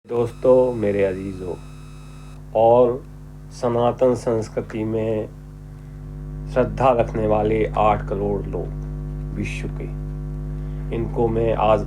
दोस्तों, मेरे अजीज़ों और सनातन संस्कृति में श्रद्धा रखने वाले 8 करोड़ लोग विश्व के, इनको मैं आज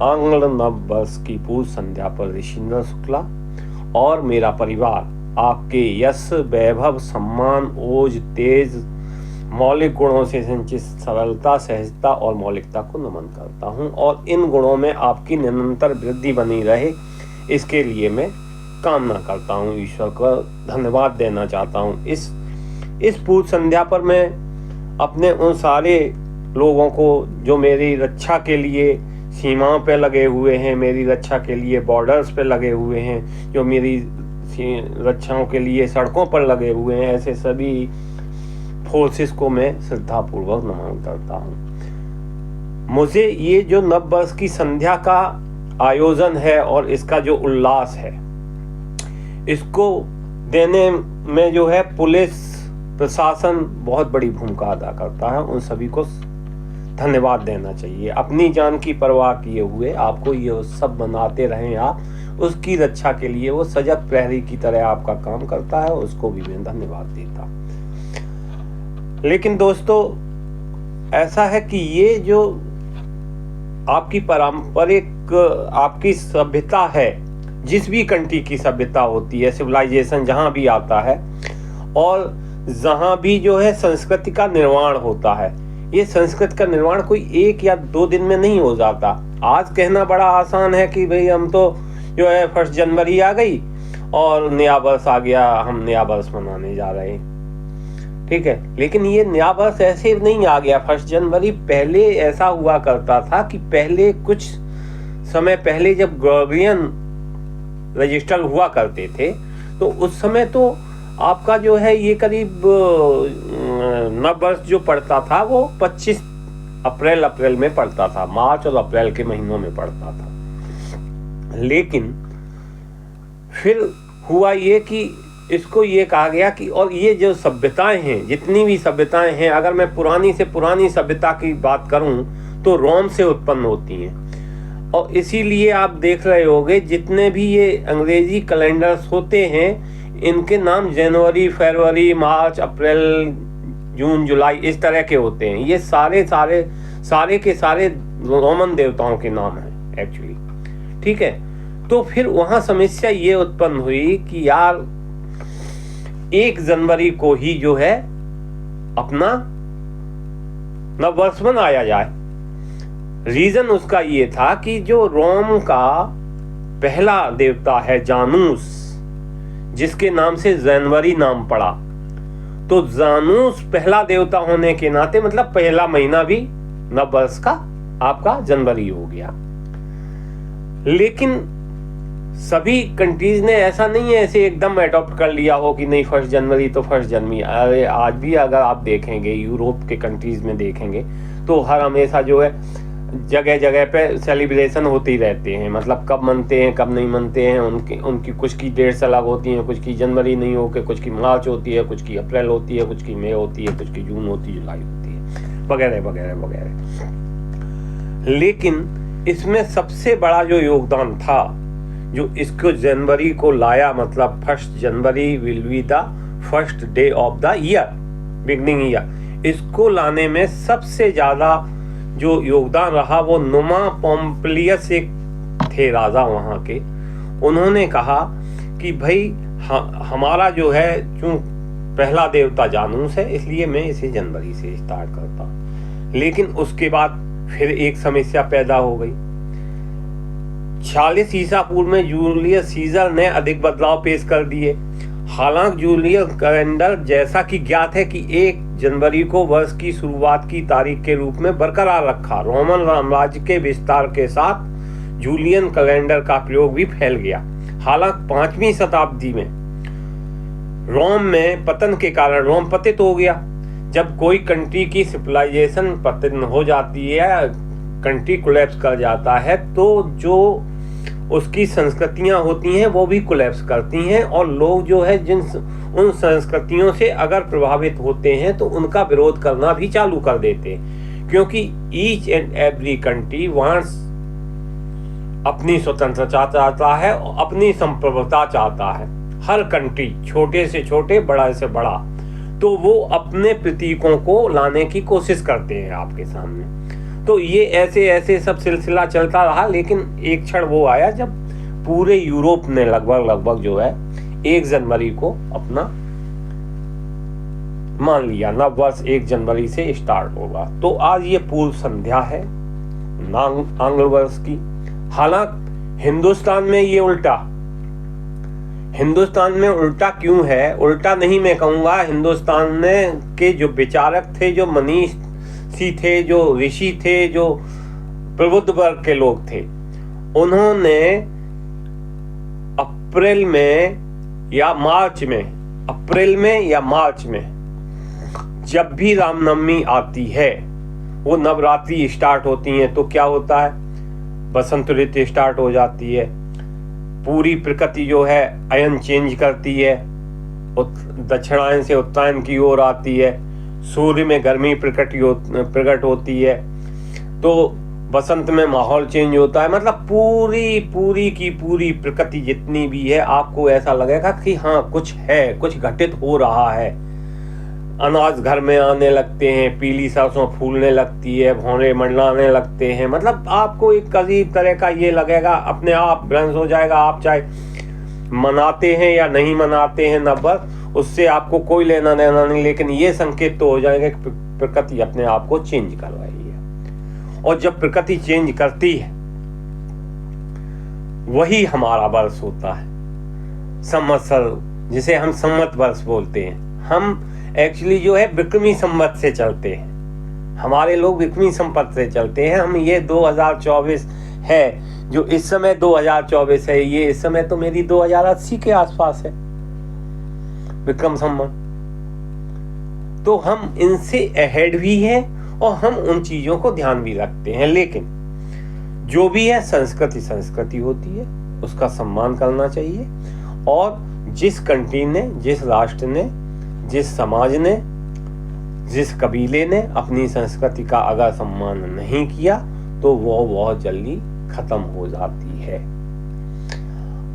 आंग्ल नव वर्ष की पूर्व संध्या पर ऋषिंद्र शुक्ला और मेरा परिवार आपके यश, वैभव, सम्मान, ओज, तेज, मौलिक गुणों से संचित सरलता, सहजता और मौलिकता को नमन करता हूँ और इन गुणों में आपकी निरंतर वृद्धि बनी रहे, इसके लिए मैं कामना करता हूँ। ईश्वर को धन्यवाद देना चाहता हूँ। इस पूर्व संध्या पर मैं अपने उन सारे लोगों को जो मेरी रक्षा के लिए सीमाओं पे लगे हुए हैं, मेरी रक्षा के लिए बॉर्डर्स पे लगे हुए हैं, जो मेरी रक्षाओं के लिए सड़कों पर लगे हुए हैं, ऐसे सभी फोर्सेस को मैं श्रद्धापूर्वक नमन करता हूँ। मुझे ये जो नव वर्ष की संध्या का आयोजन है और इसका जो उल्लास है, इसको देने में जो है पुलिस प्रशासन बहुत बड़ी भूमिका अदा करता है। उन सभी को धन्यवाद देना चाहिए। अपनी जान की परवाह किए हुए आपको ये सब बनाते रहें, आप उसकी रक्षा के लिए वो सजग प्रहरी की तरह आपका काम करता है, उसको भी मैं धन्यवाद देता। लेकिन दोस्तों, ऐसा है कि ये जो आपकी पारंपरिक आपकी सभ्यता है, जिस भी कंट्री की सभ्यता होती है, सिविलाइजेशन जहां भी आता है और जहां भी जो है संस्कृति का निर्माण होता है, ये संस्कृति का निर्माण कोई 1 या 2 दिन में नहीं हो जाता। आज कहना बड़ा आसान है कि भाई हम तो जो है 1 जनवरी आ गई और नया वर्ष आ गया, हम नया वर्ष मनाने जा रहे हैं, ठीक है। लेकिन ये नया वर्ष ऐसे नहीं आ गया 1 जनवरी। पहले ऐसा हुआ करता था कि पहले कुछ समय पहले जब ग्रेगोरियन रजिस्टर हुआ करते थे, तो उस समय तो आपका जो है ये करीब नव वर्ष जो पड़ता था वो 25 अप्रैल में पड़ता था, मार्च और अप्रैल के महीनों में पड़ता था। लेकिन फिर हुआ ये कि इसको ये कहा गया कि और ये जो सभ्यताएं हैं, जितनी भी सभ्यताएं हैं, अगर मैं पुरानी से पुरानी सभ्यता की बात करूं तो रोम से उत्पन्न होती हैं। और इसीलिए आप देख रहे होंगे जितने भी ये अंग्रेजी कैलेंडर्स होते हैं, इनके नाम जनवरी, फरवरी, मार्च, अप्रैल, जून, जुलाई इस तरह के होते हैं। ये सारे के सारे रोमन देवताओं के नाम हैं एक्चुअली, ठीक है। तो फिर वहां समस्या ये उत्पन्न हुई कि यार 1 जनवरी को ही जो है अपना नव वर्ष मनाया जाए। रीजन उसका ये था कि जो रोम का पहला देवता है जानूस, जिसके नाम से जनवरी नाम पड़ा, तो जानूस पहला देवता होने के नाते मतलब पहला महीना भी नव वर्ष का आपका जनवरी हो गया। लेकिन सभी कंट्रीज ने ऐसा नहीं है ऐसे एकदम अडॉप्ट कर लिया हो कि नहीं 1 जनवरी तो 1 जनवरी। अरे आज भी अगर आप देखेंगे यूरोप के कंट्रीज में देखेंगे तो हर हमेशा जो है जगह जगह पे सेलिब्रेशन होते ही रहते हैं। मतलब कब मनते हैं कब नहीं मनते हैं, उनकी कुछ की डेट्स अलग होती हैं, कुछ की जनवरी नहीं होकर कुछ की मार्च होती है, कुछ की अप्रैल होती है, कुछ की मई होती है, कुछ की जून होती है, जुलाई होती है, वगैरह वगैरह वगैरह। लेकिन इसमें सबसे बड़ा जो योगदान था, जो इसको जनवरी को लाया, मतलब 1 जनवरी will be the first day of the year, beginning year, इसको लाने में सबसे ज्यादा जो योगदान रहा वो नुमा पोम्पिलियस एक थे राजा वहां के। उन्होंने कहा कि भाई हमारा जो है क्यों पहला देवता जानूस है, इसलिए मैं इसे जनवरी से स्टार्ट करता हूं। लेकिन उसके बाद फिर एक समस्या पैदा हो गई। 46 ईसा पूर्व में जूलियस सीजर ने अधिक बदलाव पेश कर दिए। हालांकि जूलियस कैलेंडर जैसा कि ज्ञात है कि 1 जनवरी को वर्ष की शुरुआत की तारीख के रूप में बरकरार रखा। रोमन साम्राज्य के विस्तार के साथ जूलियन कैलेंडर का प्रयोग भी फैल गया। हालांकि 5वीं शताब्दी में रोम में पतन के कारण रोम पतित हो गया। जब कोई कंट्री की सिविलाइजेशन पतन हो जाती है, कंट्री कोलैप्स कर जाता है, तो जो उसकी संस्कृतियां होती हैं वो भी कोलैप्स करती हैं और लोग जो है उन संस्कृतियों से अगर प्रभावित होते हैं तो उनका विरोध करना भी चालू कर देते हैं, क्योंकि each and every country wants अपनी स्वतंत्रता चाहता है और अपनी संप्रभुता चाहता है। हर कंट्री, छोटे से छोटे, बड़ा से बड़ा, तो वो अपने प्रतीकों को लाने की कोशिश करते हैं आपके सामने। तो ये ऐसे ऐसे सब सिलसिला चलता रहा, लेकिन एक क्षण वो आया जब पूरे यूरोप ने लगभग जो है 1 जनवरी को अपना मान लिया, नव वर्ष 1 जनवरी से स्टार्ट होगा। तो आज ये पूर्व संध्या है आंग्ल वर्ष की। हालांकि हिंदुस्तान में ये उल्टा, हिंदुस्तान में उल्टा क्यों है? उल्टा नहीं मैं कहूँगा, हिंदुस्तान में के जो विचारक थे, जो मनीषी थे, जो ऋषि थे, जो प्रबुद्ध वर्ग के लोग थे, उन्होंने अप्रैल में या मार्च में जब भी रामनवमी आती है, वो नवरात्रि स्टार्ट होती हैं, तो क्या होता है, बसंत ऋतु स्टार्ट हो जाती है, पूरी प्रकृति जो है अयन चेंज करती है, दक्षिणायन से उत्तरायण की ओर आती है, सूर्य में गर्मी प्रकट होती है, तो बसंत में माहौल चेंज होता है। मतलब पूरी की पूरी प्रकृति जितनी भी है, आपको ऐसा लगेगा कि हाँ कुछ है, कुछ घटित हो रहा है। अनाज घर में आने लगते हैं, पीली सरसों फूलने लगती है, भौरे मंडलाने लगते हैं। मतलब आपको एक अजीब तरह का ये लगेगा, अपने आप ब्रंश हो जाएगा। आप चाहे मनाते हैं या नहीं मनाते हैं नववर्ष, उससे आपको कोई लेना देना नहीं, लेकिन ये संकेत तो हो जाएगा कि प्रकृति अपने आप को चेंज कर रही है। और जब प्रकृति चेंज करती है, वही हमारा वर्ष होता है, संवत्सर, जिसे हम संवत वर्ष बोलते हैं। हम एक्चुअली जो है विक्रमी संवत से चलते हैं, हमारे लोग विक्रमी संवत से चलते हैं। हम ये 2024 है, जो इस समय 2024 है, ये इस समय तो मेरी 2080 के आसपास है विक्रम संवत। तो हम इनसे अहेड भी हैं और हम उन चीजों को ध्यान भी रखते हैं। लेकिन जो भी है, संस्कृति होती है, उसका सम्मान करना चाहिए। और जिस कंट्री ने, जिस राष्ट्र ने, जिस समाज ने, जिस कबीले ने अपनी संस्कृति का अगर सम्मान नहीं किया, तो वो बहुत जल्दी खत्म हो जाती है।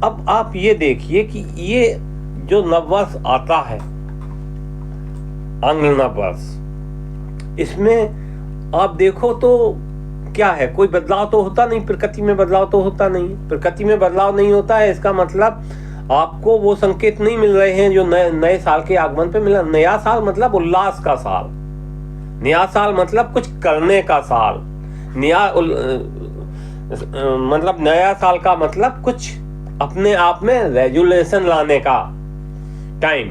अब आप ये देखिए कि ये जो नववर्ष आता है, आंग्ल नववर्ष, इसमें आप देखो तो क्या है, कोई बदलाव तो होता नहीं, प्रकृति में बदलाव तो होता नहीं। प्रकृति में बदलाव नहीं होता है, इसका मतलब आपको वो संकेत नहीं मिल रहे हैं जो नए साल के आगमन पे मिला। नया साल मतलब उल्लास का साल, नया साल मतलब कुछ करने का साल, मतलब नया साल का मतलब कुछ अपने आप में रेजुलेशन लाने का टाइम।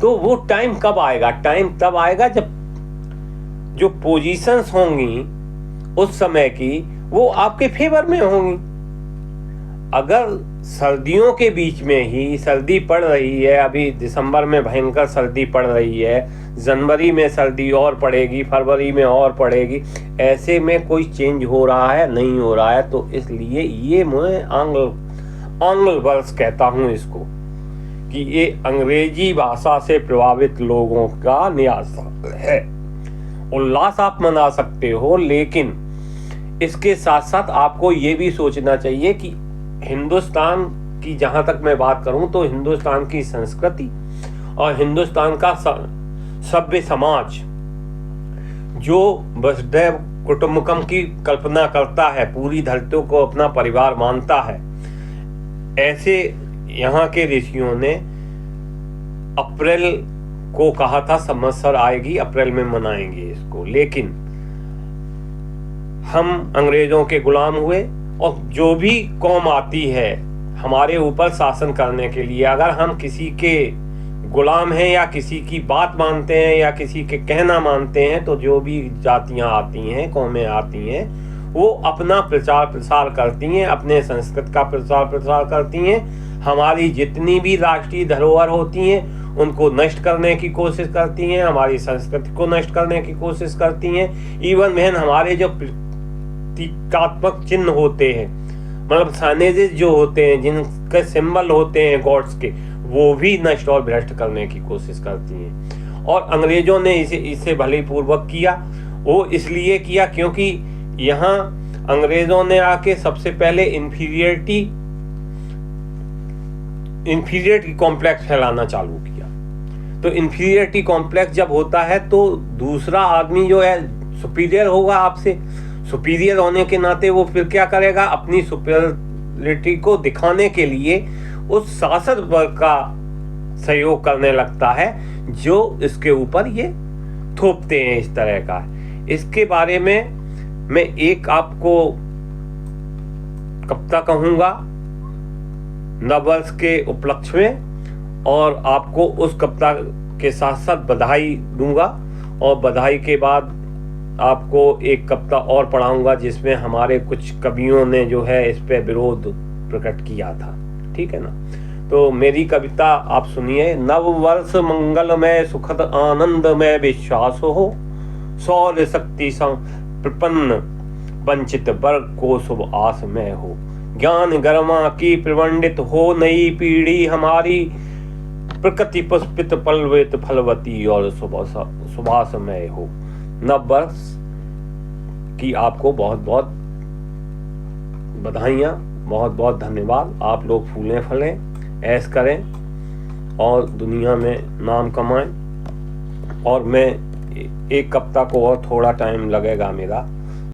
तो वो टाइम कब आएगा? टाइम तब आएगा जब जो पोजीशंस होंगी उस समय की, वो आपके फेवर में होंगी। अगर सर्दियों के बीच में ही सर्दी पड़ रही है, अभी दिसंबर में भयंकर सर्दी पड़ रही है, जनवरी में सर्दी और पड़ेगी, फरवरी में और पड़ेगी, ऐसे में कोई चेंज हो रहा है? नहीं हो रहा है। तो इसलिए ये मैं आंग्ल वर्ष कहता हूं इसको, कि ये अंग्रेजी भाषा से प्रभावित लोगों का नया साल है। उल्लास आप मना सकते हो, लेकिन इसके साथ साथ आपको ये भी सोचना चाहिए कि हिंदुस्तान की, जहां तक मैं बात करूं तो हिंदुस्तान की संस्कृति और हिंदुस्तान का सभ्य समाज जो वसुधैव कुटुंबकम की कल्पना करता है, पूरी धरती को अपना परिवार मानता है, ऐसे यहाँ के ऋषियों ने अप्रैल को कहा था संवत्सर आएगी, अप्रैल में मनाएंगे इसको। लेकिन हम अंग्रेजों के गुलाम हुए, और जो भी कौम आती है हमारे ऊपर शासन करने के लिए, अगर हम किसी के गुलाम हैं या किसी की बात मानते हैं या किसी के कहना मानते हैं, तो जो भी जातियां आती हैं, कौमें आती हैं, वो अपना प्रचार प्रसार करती हैं, अपने संस्कृत का प्रचार प्रसार करती हैं। हमारी जितनी भी राष्ट्रीय धरोहर होती हैं उनको नष्ट करने की कोशिश करती हैं, हमारी संस्कृति को नष्ट करने की कोशिश करती हैं। इवन बहन हमारे जो प्रतीकात्मक चिन्ह होते हैं, मतलब साइनेजेस जो होते हैं, जिनके सिंबल होते हैं गॉड्स के, वो भी नष्ट और भ्रष्ट करने की कोशिश करती हैं। और अंग्रेजों ने इसे भले पूर्वक किया। वो इसलिए किया क्योंकि यहाँ अंग्रेजों ने आके सबसे पहले इन्फीरियरिटी कॉम्प्लेक्स फैलाना चालू किया। तो इन्फीरियरिटी कॉम्प्लेक्स जब होता है तो दूसरा आदमी जो है सुपीरियर होगा आपसे, सुपीरियर होने के नाते वो फिर क्या करेगा, अपनी सुपीरियरिटी को दिखाने के लिए उस शासक वर्ग का सहयोग करने लगता है जो इसके ऊपर ये थोपते हैं इस तरह का। इसके बारे में मैं एक आपको कविता कहूंगा नववर्ष के उपलक्ष्य में, और आपको उस कविता के साथ साथ बधाई दूंगा, और बधाई के बाद आपको एक कविता और पढ़ाऊंगा जिसमें हमारे कुछ कवियों ने जो है इस पे विरोध प्रकट किया था। ठीक है ना। तो मेरी कविता आप सुनिए। नव वर्ष मंगलमय सुखद आनंदमय विश्वास हो, शौर्य शक्ति प्रपन्न वंचित वर्ग को शुभ आसमय हो, ज्ञान गरिमा की प्रवंडित हो नई पीढ़ी हमारी, प्रकृति पुष्पित पल्लवित फलवती और सुभाषमय हो। नव वर्ष की आपको बहुत बहुत बधाइयाँ, बहुत बहुत धन्यवाद। आप लोग फूलें फलें, ऐश करें और दुनिया में नाम कमाएं। और मैं एक कविता को और थोड़ा टाइम लगेगा मेरा।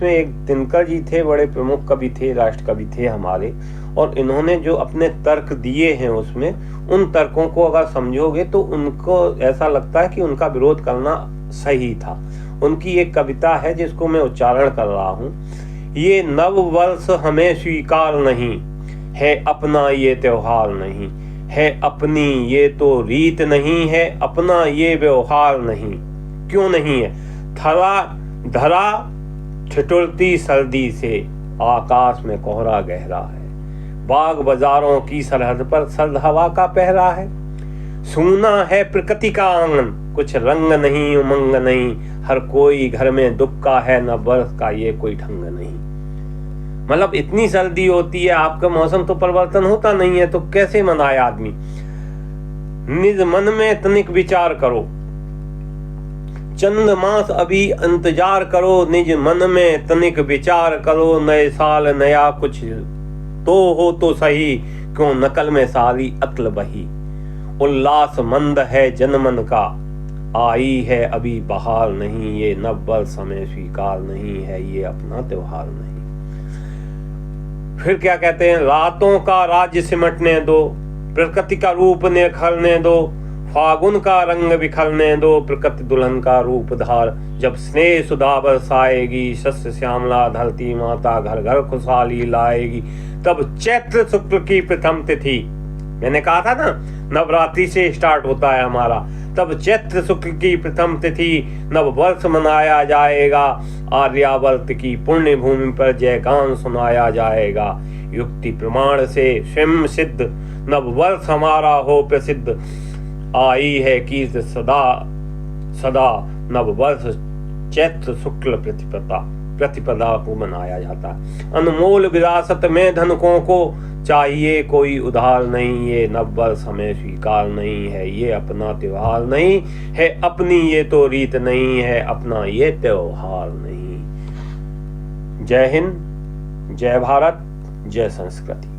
तो एक दिनकर जी थे, बड़े प्रमुख कवि थे, राष्ट्र कवि थे हमारे, और इन्होंने जो अपने तर्क दिए हैं उसमें, उन तर्कों को अगर समझोगे तो उनको ऐसा लगता है कि उनका विरोध करना सही था। उनकी एक कविता है जिसको मैं उच्चारण कर रहा हूँ। ये नव वर्ष हमें स्वीकार नहीं है, अपना ये त्योहार नहीं है, अपनी ये तो रीत नहीं है, अपना ये व्यवहार नहीं। क्यों नहीं है? धरा ठिठुरती सर्दी से, आकाश में कोहरा गहरा है, बाग बाजारों की सरहद पर सर्द हवा का पहरा है, सूना है प्रकृति का आंगन, कुछ रंग नहीं उमंग नहीं, हर कोई घर में दुख का है, न बरस का ये कोई ढंग नहीं। मतलब इतनी सर्दी होती है, आपका मौसम तो परिवर्तन होता नहीं है, तो कैसे मनाए आदमी? निज मन में तनिक विचार करो, चंद मास अभी इंतजार करो, निज मन में तनिक विचार करो, नए साल नया कुछ तो हो तो सही, क्यों नकल में सारी अक्ल बही, उल्लास मंद है जनमन का, आई है अभी बहार नहीं, ये नव वर्ष हमें स्वीकार नहीं है, ये अपना त्योहार नहीं। फिर क्या कहते हैं? रातों का राज्य सिमटने दो, प्रकृति का रूप निखरने दो, फागुन का रंग बिखरने दो, प्रकृति दुल्हन का रूप धार, जब स्नेह सुधा बरसाएगी, शस्य श्यामला धरती माता घर घर खुशहाली लाएगी, तब चैत्र शुक्ल की प्रथम तिथि, मैंने कहा था ना नवरात्रि से स्टार्ट होता है हमारा, तब चैत्र शुक्ल की प्रथम तिथि नव वर्ष मनाया जाएगा, आर्यावर्त की पुण्य भूमि पर जयगान सुनाया जाएगा, युक्ति प्रमाण से स्वयं सिद्ध नव वर्ष हमारा हो प्रसिद्ध, आई है कीर्ति सदा सदा नव वर्ष चैत्र शुक्ल प्रतिपदा को मनाया जाता है। अनमोल विरासत में धनकों को चाहिए कोई उधार नहीं, ये नव वर्ष हमें स्वीकार नहीं है, ये अपना त्योहार नहीं है, अपनी ये तो रीत नहीं है, अपना ये त्योहार नहीं। जय हिंद, जय भारत, जय संस्कृति।